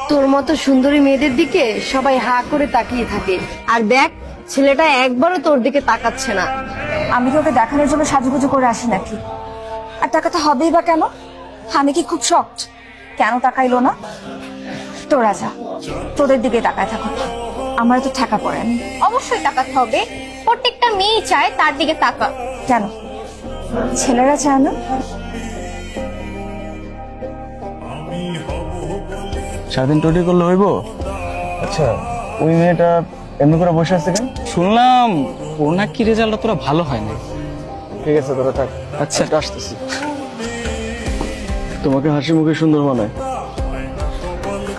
তোর মতো সুন্দরী মেয়েদের দিকে সবাই হা করে তাকিয়ে থাকে, আর দেখ ছেলেটা একবারও তোর দিকে তাকাচ্ছে না। আমি কি ওকে দেখানোর জন্য সাজুগুজু করে আসি নাকি? আর টাকাটা হবেই বা কেন? আমি কি খুব শক্ট? কেন তাকাইলো না? তোরা যা, তোদের দিকে তাকায় থাকো, আমার তো ঠেকা পড়েনি। অবশ্যই তাকাতে হবে, প্রত্যেকটা মেয়ে চায় তার দিকে তাকা। কেন ছেলেরা চায় না? সারাদিন টোটি করলে হইব? আচ্ছা, ওই মেয়েটা এমনি করে বসে আছে কেন? শুনলাম ওর নাকি রেজাল্টটা তোরা ভালো হয় না। ঠিক আছে, তোরা থাক। আচ্ছা আসতেছি। তোমাকে হাসি মুখে সুন্দর মানায়।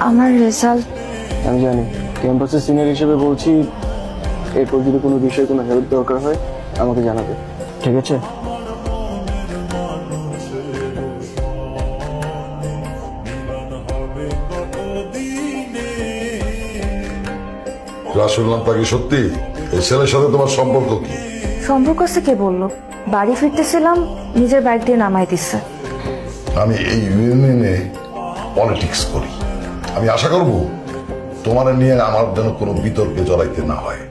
আমার রেজাল্ট আমি জানি, ক্যাম্পাসের সিনিয়র হিসেবে বলছি, এরপর যদি কোনো বিষয়ে কোনো হেল্প দরকার হয় আমাকে জানাবে, ঠিক আছে? শুনলাম তাকে সত্যি এই ছেলের সাথে তোমার সম্পর্ক কি? সম্পর্ক আছে কে বললো? বাড়ি ফিরতেছিলাম, নিজের বাইক দিয়ে নামাই দিচ্ছে। আমি এই ইউনিয়নে পলিটিক্স করি, আমি আশা করব তোমার নিয়ে আমার যেন কোনো বিতর্কে জড়াইতে না হয়।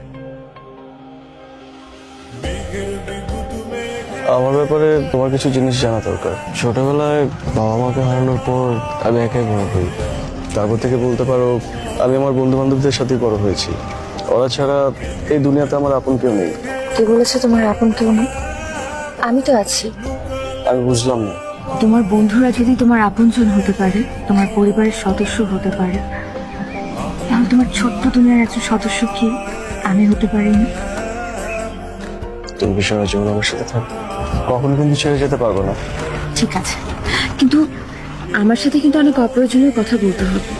আমার ব্যাপারে তোমার কিছু জিনিস জানা দরকার। ছোটবেলায় বাবা মাকে হারানোর পর আমি একাই বড় হই। তারপর থেকে বলতে পারো আমি আমার বন্ধু বান্ধবদের সাথে বড় হয়েছি। ওরা ছাড়া এই দুনিয়াতে আমার আপন কেউ নেই। কে বলেছে তোমার আপন কেউ নেই? আমি তো আছি। আমি বুঝলাম না। তোমার বন্ধুরা যদি তোমার আপনজন হতে পারে, তোমার পরিবারের সদস্য হতে পারে, তাহলে তোমার ছোট্ট দুনিয়ার একজন সদস্য কি আমি হতে পারিনি? তুমি কি সারা জীবন আমার সাথে থাকবে? কখনো কিন্তু ছেড়ে যেতে পারবো না। ঠিক আছে, কিন্তু আমার সাথে কিন্তু অনেক অপ্রয়োজনীয় কথা বলতে হবে।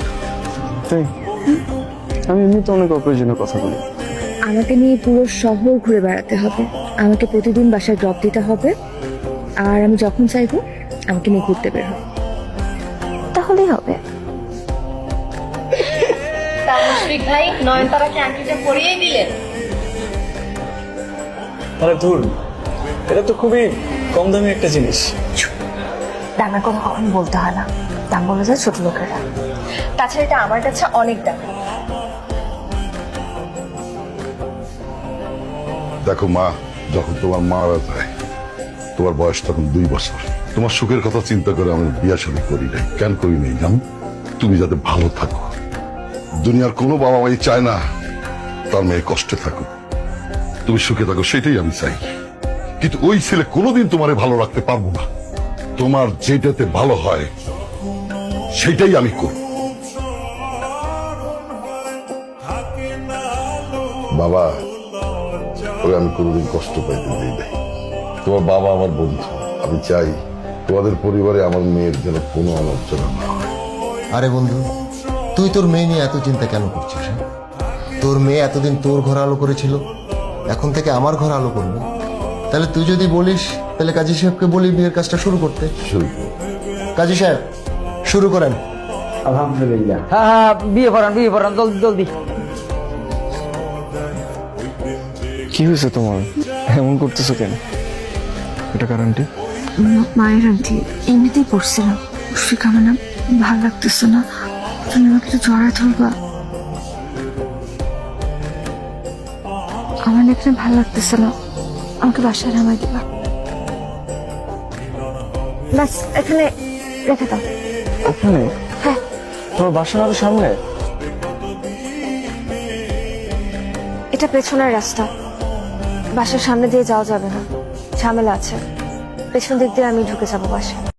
তাই আমি এমনিতে অনেক অপ্রয়োজনীয় কথা বলি। আমাকে নিয়ে পুরো শহর ঘুরে বেড়াতে হবে, আমাকে প্রতিদিন বাসায় ড্রপ দিতে হবে, আর আমি যখন চাইবো আমাকে নিয়ে ঘুরতে বের হবে, তাহলেই হবে। মুশফিক ভাই নয়নতারাকে আংটিটা পরিয়েই দিলেন। আরে ধুর, এটা তো খুবই কম দামি একটা জিনিস। দামের কথা কখনো বলতে হয় না, দাম বলে যায় ছোট লোকেরা। তাছাড়া এটা আমার কাছে অনেক দাম। দেখো মা, যখন তোমার মারা যায় তোমার বয়স তখন 2 বছর। তোমার সুখের কথা চিন্তা করে আমি বিয়ে শাদী করি নাই। কেন করি নাই জানো? তুমি যাতে ভালো থাকো। দুনিয়ার কোনো বাবা মাই চায় না তার মেয়ে কষ্টে থাকো, তুমি সুখে থাকো, সেটাই আমি চাই। কিন্তু ওই ছেলে কোনোদিন তোমারে ভালো রাখতে পারবো না। তোমার যেটাতে ভালো হয় সেটাই আমি করব। বাবা, ওরে আমি কোনোদিন কষ্ট পাইতে দিই নাই। তোমার বাবা আমার বন্ধু, আমি চাই তোমাদের পরিবারে আমার মেয়ের যেন কোনো আলোচনা না হয়। আরে বন্ধু, তুই তোর মেয়ে নিয়ে এত চিন্তা কেন করছিস? হ্যাঁ? তোর মেয়ে এতদিন তোর ঘর আলো করেছিল, এখন থেকে আমার ঘর আলো করবে। তাহলে তুই যদি বলিস, তাহলে কাজী সাহেবকে বলি বিয়ের কাজটা শুরু করতে। শুরু করো। কাজী সাহেব, শুরু করেন। আলহামদুলিল্লাহ। হ্যাঁ হ্যাঁ, বিয়ে করান জলদি জলদি। কি হয়েছে তোমার? এমন করতেছো কেন? এটা কারণটি? মায়ের আন্টি এমনিতেই পড়ছিলাম। মুশফিক, আমার না ভালো লাগতেছে না, তুমি আমাকে একটু জড়ায় ধরবা। আমার না এখানে ভালো লাগতেছে না, আমাকে বাসায় নামাই দিবা। ব্যাস এখানে রেখে দাও। ওখানে? হ্যাঁ। তোমার বাসা আরো সামনে? এটা পেছনের রাস্তা, বাসার সামনে দিয়ে যাওয়া যাবে না, ঝামেলা আছে। পেছন দিক দিয়ে আমি ঢুকে যাবো বাসায়।